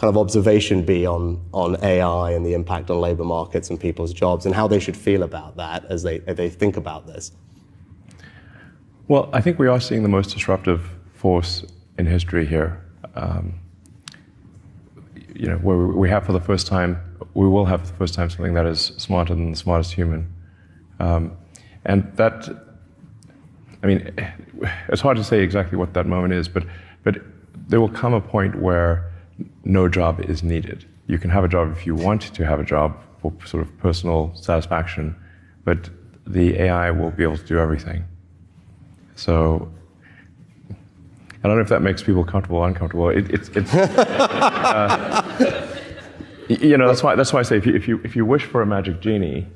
kind of observation be on AI and the impact on labor markets and people's jobs, and how they should feel about that as they think about this? Well, I think we are seeing the most disruptive force in history here. Where we will have for the first time something that is smarter than the smartest human. And that, I mean, it's hard to say exactly what that moment is, but there will come a point where no job is needed. You can have a job if you want to have a job for sort of personal satisfaction, but the AI will be able to do everything. So I don't know if that makes people comfortable or uncomfortable. That's why I say if you wish for a magic genie,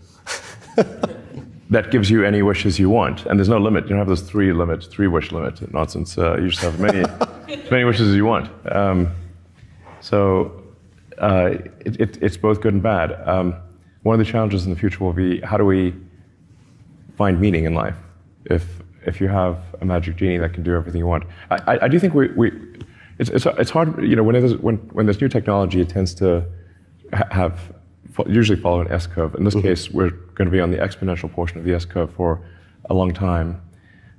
that gives you any wishes you want, and there's no limit. You don't have those three wish limit nonsense. You just have as many wishes as you want. It's both good and bad. One of the challenges in the future will be, how do we find meaning in life? If you have a magic genie that can do everything you want, I do think it's hard. When there's new technology, it tends to usually follow an S curve. In this case, we're going to be on the exponential portion of the S curve for a long time,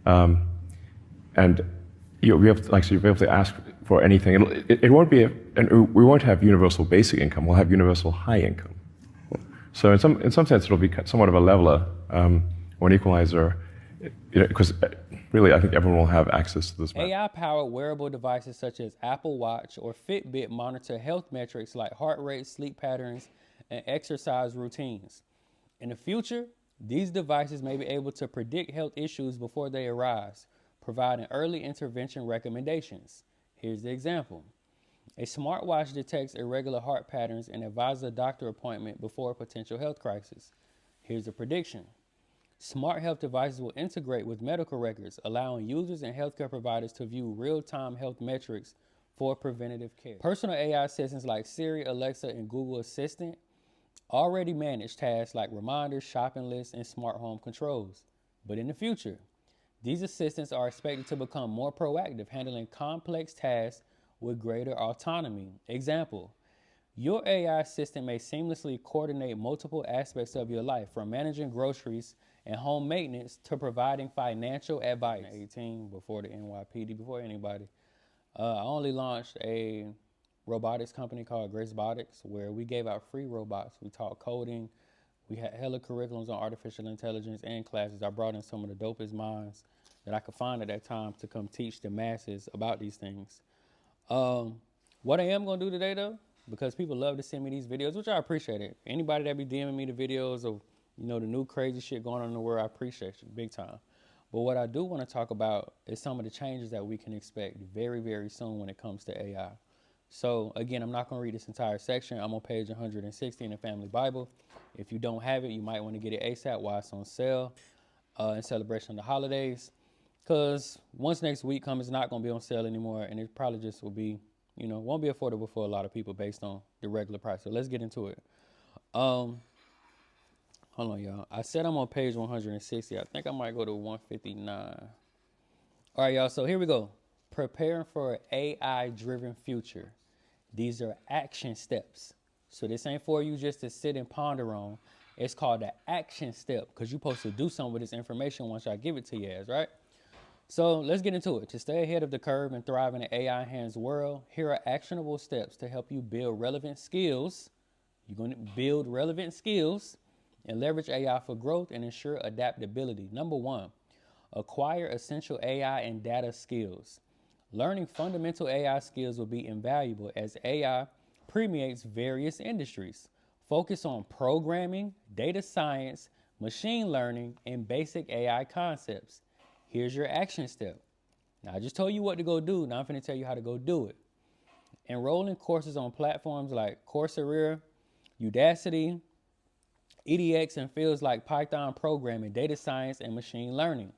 and you'll be able to ask for anything. It won't be, and we won't have universal basic income. We'll have universal high income. So in some sense, it'll be somewhat of a leveler or an equalizer. Because really, I think everyone will have access to this. AI-powered wearable devices such as Apple Watch or Fitbit monitor health metrics like heart rate, sleep patterns, and exercise routines. In the future, these devices may be able to predict health issues before they arise, providing early intervention recommendations. Here's the example. A smartwatch detects irregular heart patterns and advises a doctor appointment before a potential health crisis. Here's a prediction. Smart health devices will integrate with medical records, allowing users and healthcare providers to view real-time health metrics for preventative care. Personal AI assistants like Siri, Alexa, and Google Assistant already manage tasks like reminders, shopping lists, and smart home controls. But in the future, these assistants are expected to become more proactive, handling complex tasks with greater autonomy. Example, your AI assistant may seamlessly coordinate multiple aspects of your life, from managing groceries and home maintenance to providing financial advice. 18, before the NYPD, before anybody. I only launched a robotics company called Gracebotics, where we gave out free robots. We taught coding. We had hella curriculums on artificial intelligence and classes. I brought in some of the dopest minds that I could find at that time to come teach the masses about these things. What I am going to do today, though, because people love to send me these videos, which I appreciate it. Anybody that be DMing me the videos of, the new crazy shit going on in the world, I appreciate you big time. But what I do want to talk about is some of the changes that we can expect very, very soon when it comes to AI. So again, I'm not going to read this entire section. I'm on page 160 in the Family Bible. If you don't have it, you might want to get it ASAP while it's on sale in celebration of the holidays. Because once next week comes, it's not going to be on sale anymore, and it probably just will be, won't be affordable for a lot of people based on the regular price. So let's get into it. Hold on, y'all. I said I'm on page 160. I think I might go to 159. All right, y'all. So here we go. Preparing for an AI-driven future. These are action steps. So this ain't for you just to sit and ponder on. It's called the action step, because you're supposed to do something with this information once I give it to you guys, right? So let's get into it. To stay ahead of the curve and thrive in an AI-enhanced world, here are actionable steps to help you build relevant skills. You're going to build relevant skills and leverage AI for growth and ensure adaptability. Number 1, acquire essential AI and data skills. Learning fundamental AI skills will be invaluable as AI permeates various industries. Focus on programming, data science, machine learning, and basic AI concepts. Here's your action step. Now, I just told you what to go do. Now I'm going to tell you how to go do it. Enroll in courses on platforms like Coursera, Udacity, EDX, and fields like Python programming, data science, and machine learning.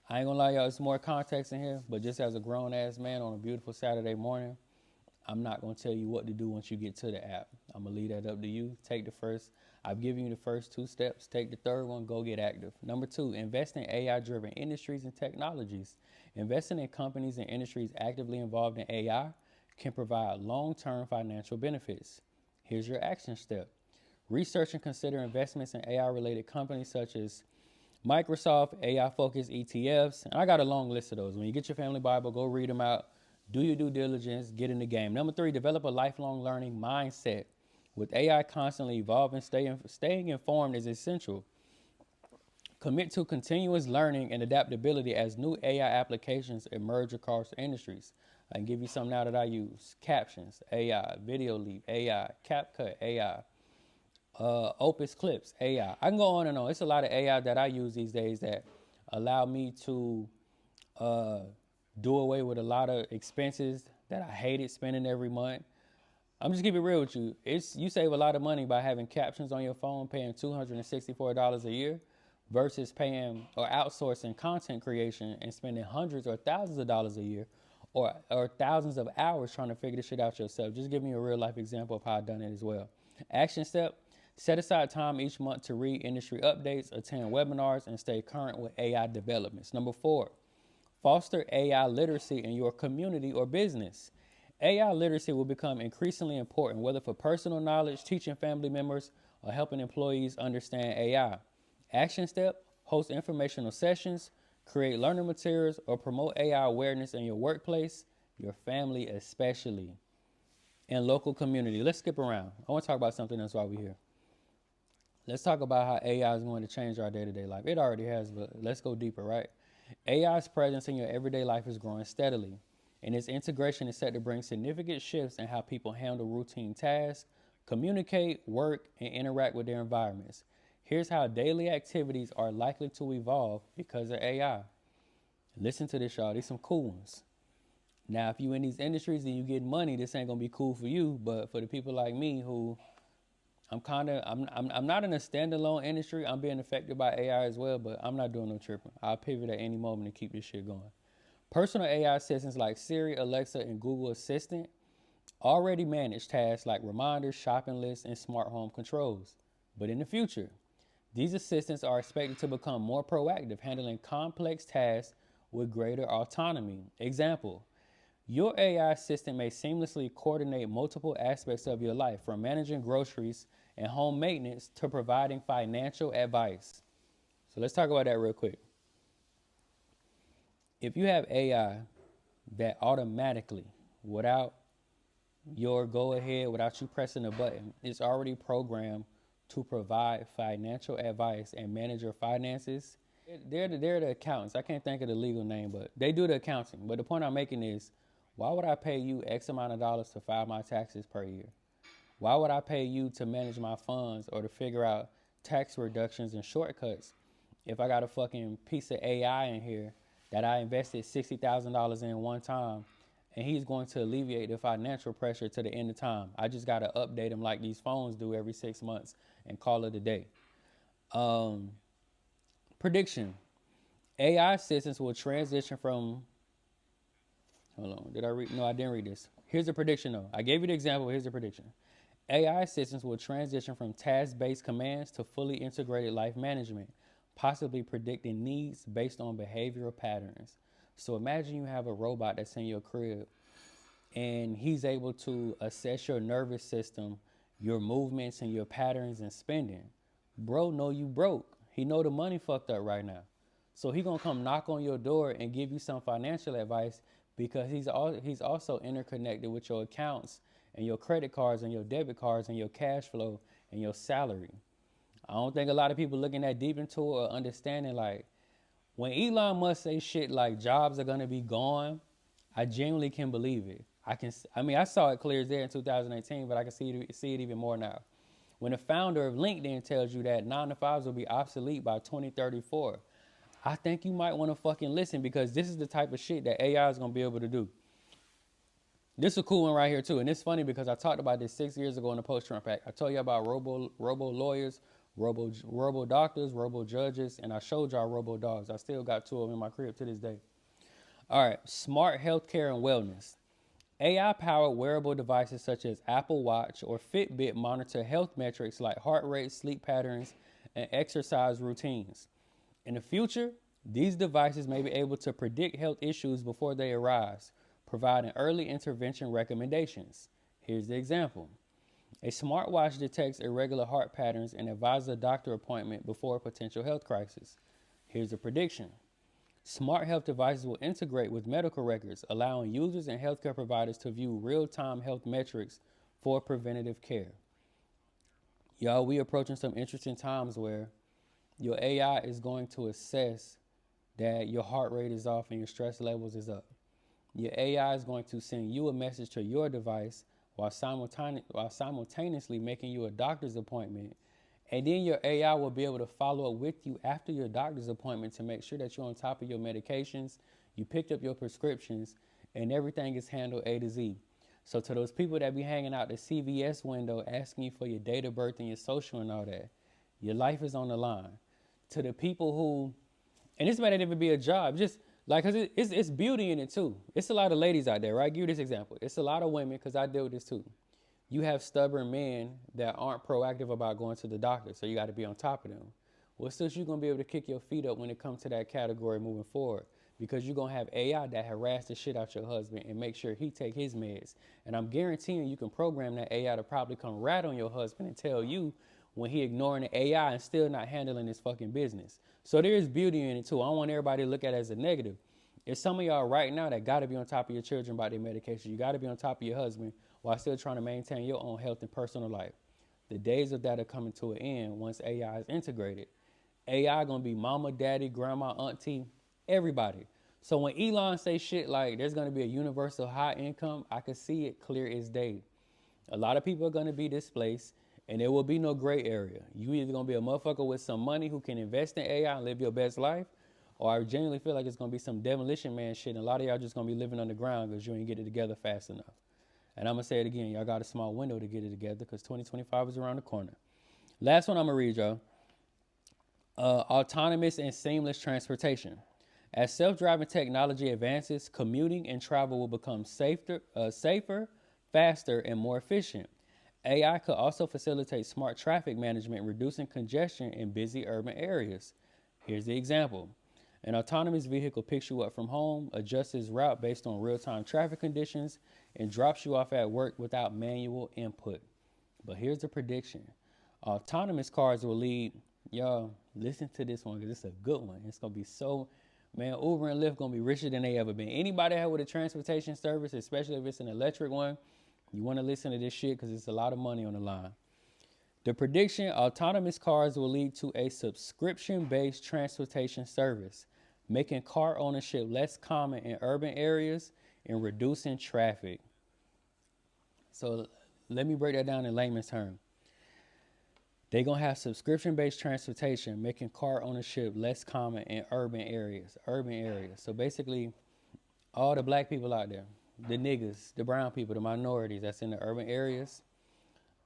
I ain't gonna lie, y'all, there's more context in here, but just as a grown-ass man on a beautiful Saturday morning, I'm not gonna tell you what to do once you get to the app. I'm gonna leave that up to you. I've given you the first 2 steps. Take the third one, go get active. Number 2, invest in AI-driven industries and technologies. Investing in companies and industries actively involved in AI can provide long-term financial benefits. Here's your action step. Research and consider investments in AI-related companies such as Microsoft, AI-focused ETFs, and I got a long list of those. When you get your family Bible, go read them out. Do your due diligence, get in the game. Number 3, develop a lifelong learning mindset. With AI constantly evolving, staying informed is essential. Commit to continuous learning and adaptability as new AI applications emerge across industries. I can give you some now that I use. Captions, AI, Video Leap, AI, CapCut, AI, Opus Clips, AI. I can go on and on. It's a lot of AI that I use these days that allow me to do away with a lot of expenses that I hated spending every month. I'm just keeping it real with you. You save a lot of money by having captions on your phone, paying $264 a year, versus paying or outsourcing content creation and spending hundreds or thousands of dollars a year, or thousands of hours trying to figure this shit out yourself. Just give me a real life example of how I've done it as well. Action step: set aside time each month to read industry updates, attend webinars, and stay current with AI developments. Number 4, foster AI literacy in your community or business. AI literacy will become increasingly important, whether for personal knowledge, teaching family members, or helping employees understand AI. Action step: host informational sessions, create learning materials, or promote AI awareness in your workplace, your family especially, and local community. Let's skip around. I want to talk about something else while we're here. Let's talk about how AI is going to change our day-to-day life. It already has, but let's go deeper, right? AI's presence in your everyday life is growing steadily, and its integration is set to bring significant shifts in how people handle routine tasks, communicate, work, and interact with their environments. Here's how daily activities are likely to evolve because of AI. Listen to this, y'all. These some cool ones. Now, if you in these industries and you get money, this ain't gonna be cool for you. But for the people like me who I'm not in a standalone industry. I'm being affected by AI as well, but I'm not doing no tripping. I'll pivot at any moment to keep this shit going. Personal AI assistants like Siri, Alexa, and Google Assistant already manage tasks like reminders, shopping lists, and smart home controls. But in the future, these assistants are expected to become more proactive, handling complex tasks with greater autonomy. Example: your AI assistant may seamlessly coordinate multiple aspects of your life, from managing groceries and home maintenance to providing financial advice. So let's talk about that real quick. If you have AI that automatically, without your go ahead, without you pressing a button, it's already programmed to provide financial advice and manage your finances. They're the accountants. I can't think of the legal name, but they do the accounting. But the point I'm making is, why would I pay you X amount of dollars to file my taxes per year? Why would I pay you to manage my funds or to figure out tax reductions and shortcuts if I got a fucking piece of AI in here that I invested $60,000 in one time, and he's going to alleviate the financial pressure to the end of time? I just got to update him like these phones do every 6 months and call it a day. Prediction: AI assistants will transition from, hold on, did I read? No, I didn't read this. Here's the prediction though. I gave you the example, here's the prediction. AI assistants will transition from task-based commands to fully integrated life management, possibly predicting needs based on behavioral patterns. So imagine you have a robot that's in your crib and he's able to assess your nervous system, your movements, and your patterns and spending. Bro know you broke. He know the money fucked up right now. So he gonna come knock on your door and give you some financial advice because he's also interconnected with your accounts and your credit cards and your debit cards and your cash flow and your salary. I don't think a lot of people looking that deep into it or understanding, like, when Elon Musk say shit like jobs are gonna be gone, I genuinely can believe it. I saw it clear as day in 2018, but I can see it even more now. When the founder of LinkedIn tells you that 9-to-5s will be obsolete by 2034, I think you might want to fucking listen, because this is the type of shit that AI is gonna be able to do. This is a cool one right here too, and it's funny because I talked about this 6 years ago in the post-Trump Act. I told you about robo lawyers, robo doctors, robo judges, and I showed y'all robo dogs. I still got 2 of them in my crib to this day. All right, smart healthcare and wellness. AI-powered wearable devices such as Apple Watch or Fitbit monitor health metrics like heart rate, sleep patterns, and exercise routines. In the future, these devices may be able to predict health issues before they arise, providing early intervention recommendations. Here's the example. A smartwatch detects irregular heart patterns and advises a doctor appointment before a potential health crisis. Here's a prediction. Smart health devices will integrate with medical records, allowing users and healthcare providers to view real-time health metrics for preventative care. Y'all, we approaching some interesting times where your AI is going to assess that your heart rate is off and your stress levels is up. Your AI is going to send you a message to your device while simultaneously making you a doctor's appointment. And then your AI will be able to follow up with you after your doctor's appointment to make sure that you're on top of your medications, you picked up your prescriptions, and everything is handled A to Z. So to those people that be hanging out the CVS window asking you for your date of birth and your social and all that, your life is on the line. To the people who, and this might not even be a job, just like, cause it's beauty in it too. It's a lot of ladies out there, right? Give you this example. It's a lot of women, cause I deal with this too. You have stubborn men that aren't proactive about going to the doctor, so you got to be on top of them. Well, still, you're going to be able to kick your feet up when it comes to that category moving forward, because you're going to have AI that harass the shit out your husband and make sure he take his meds. And I'm guaranteeing you can program that AI to probably come rat on your husband and tell you when he ignoring the AI and still not handling his fucking business. So there is beauty in it too. I don't want everybody to look at it as a negative. It's some of y'all right now that got to be on top of your children about their medication. You got to be on top of your husband while still trying to maintain your own health and personal life. The days of that are coming to an end once AI is integrated. AI gonna be mama, daddy, grandma, auntie, everybody. So when Elon say shit like there's gonna be a universal high income, I can see it clear as day. A lot of people are gonna be displaced and there will be no gray area. You either gonna be a motherfucker with some money who can invest in AI and live your best life, or I genuinely feel like it's gonna be some demolition man shit and a lot of y'all just gonna be living underground because you ain't get it together fast enough. And I'm going to say it again. Y'all got a small window to get it together because 2025 is around the corner. Last one I'm going to read, y'all. Autonomous and seamless transportation. As self-driving technology advances, commuting and travel will become safer, faster, and more efficient. AI could also facilitate smart traffic management, reducing congestion in busy urban areas. Here's the example. An autonomous vehicle picks you up from home, adjusts its route based on real-time traffic conditions, and drops you off at work without manual input. But here's the prediction. Autonomous cars will lead, y'all, listen to this one because it's a good one. It's going to be so, man, Uber and Lyft going to be richer than they ever been. Anybody with a transportation service, especially if it's an electric one, you want to listen to this shit because it's a lot of money on the line. The prediction, autonomous cars will lead to a subscription-based transportation service, making car ownership less common in urban areas and reducing traffic. So let me break that down in layman's terms. They're going to have subscription-based transportation, making car ownership less common in urban areas. So basically, all the black people out there, the niggas, the brown people, the minorities that's in the urban areas,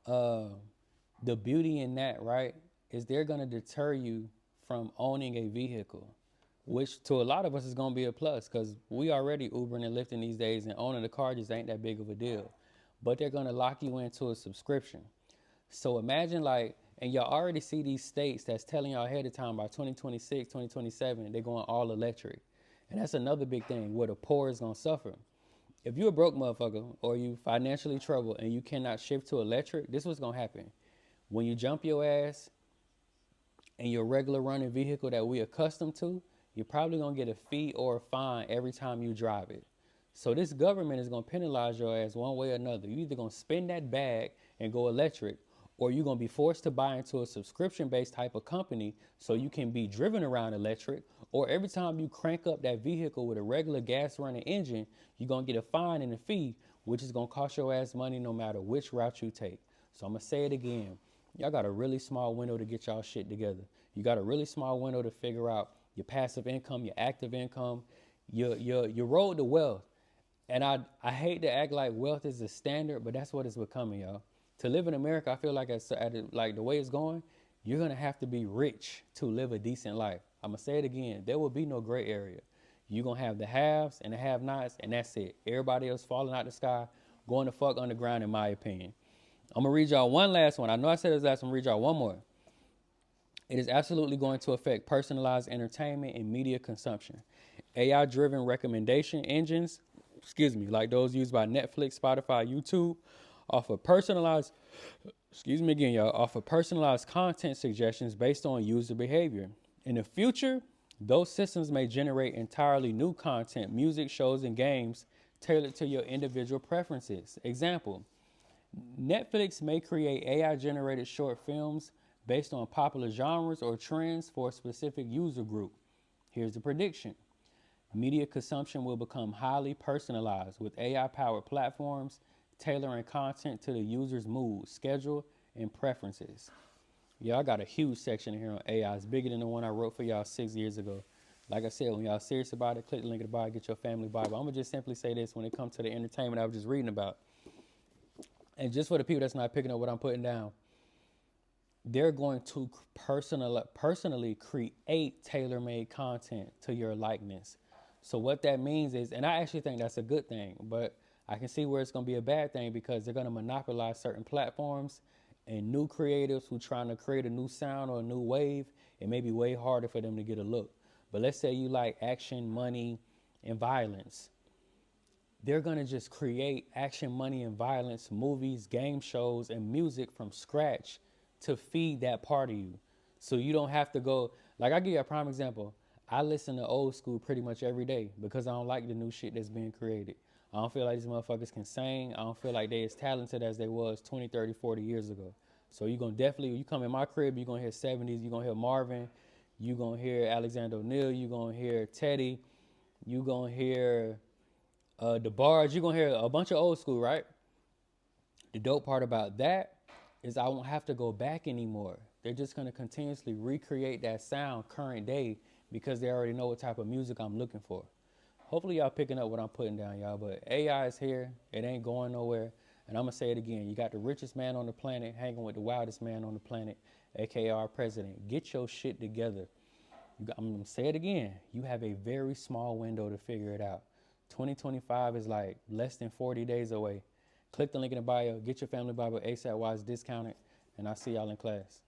the beauty in that, right, is they're going to deter you from owning a vehicle, which to a lot of us is going to be a plus because we already Ubering and Lyfting these days and owning a car just ain't that big of a deal. But they're going to lock you into a subscription. So imagine like, and y'all already see these states that's telling y'all ahead of time by 2026, 2027, they're going all electric. And that's another big thing where the poor is going to suffer. If you're a broke motherfucker or you financially troubled and you cannot shift to electric, this is what's going to happen. When you jump your ass in your regular running vehicle that we accustomed to, you're probably going to get a fee or a fine every time you drive it. So this government is going to penalize your ass one way or another. You're either going to spend that bag and go electric, or you're going to be forced to buy into a subscription-based type of company so you can be driven around electric, or every time you crank up that vehicle with a regular gas-running engine, you're going to get a fine and a fee, which is going to cost your ass money no matter which route you take. So I'm going to say it again. Y'all got a really small window to get y'all shit together. You got a really small window to figure out your passive income, your active income, your road to wealth. And I hate to act like wealth is the standard, but that's what it's becoming, y'all. To live in America, I feel like like the way it's going, you're going to have to be rich to live a decent life. I'm going to say it again. There will be no gray area. You're going to have the haves and the have-nots, and that's it. Everybody else falling out the sky, going to fuck underground, in my opinion. I'm going to read y'all one last one. I know I said it was last one. I'm going to read y'all one more. It is absolutely going to affect personalized entertainment and media consumption. AI-driven recommendation engines like those used by Netflix, Spotify, YouTube, offer personalized, offer personalized content suggestions based on user behavior. In the future, those systems may generate entirely new content, music, shows, and games tailored to your individual preferences. Example, Netflix may create AI generated short films based on popular genres or trends for a specific user group. Here's the prediction: media consumption will become highly personalized with AI powered platforms tailoring content to the user's mood, schedule, and preferences. Y'all got a huge section in here on AI. It's bigger than the one I wrote for y'all 6 years ago. Like I said, when y'all serious about it, click the link in the bio, get your family Bible. I'm gonna just simply say this when it comes to the entertainment I was just reading about. And just for the people that's not picking up what I'm putting down, they're going to personally create tailor-made content to your likeness. So what that means is, and I actually think that's a good thing, but I can see where it's going to be a bad thing because they're going to monopolize certain platforms, and new creatives who trying to create a new sound or a new wave, it may be way harder for them to get a look. But let's say you like action, money, and violence. They're going to just create action, money, and violence movies, game shows, and music from scratch to feed that part of you. So you don't have to go, like I give you a prime example. I listen to old school pretty much every day because I don't like the new shit that's being created. I don't feel like these motherfuckers can sing. I don't feel like they as talented as they was 20, 30, 40 years ago. So you're going to definitely, you come in my crib, you're going to hear 70s, you're going to hear Marvin, you're going to hear Alexander O'Neal, you're going to hear Teddy, you're going to hear the bars, you're going to hear a bunch of old school, right? The dope part about that is I won't have to go back anymore. They're just going to continuously recreate that sound current day because they already know what type of music I'm looking for. Hopefully y'all picking up what I'm putting down, y'all. But AI is here. It ain't going nowhere. And I'm going to say it again. You got the richest man on the planet hanging with the wildest man on the planet, a.k.a. our president. Get your shit together. I'm going to say it again. You have a very small window to figure it out. 2025 is like less than 40 days away. Click the link in the bio. Get your family Bible ASAP while it's discounted. And I'll see y'all in class.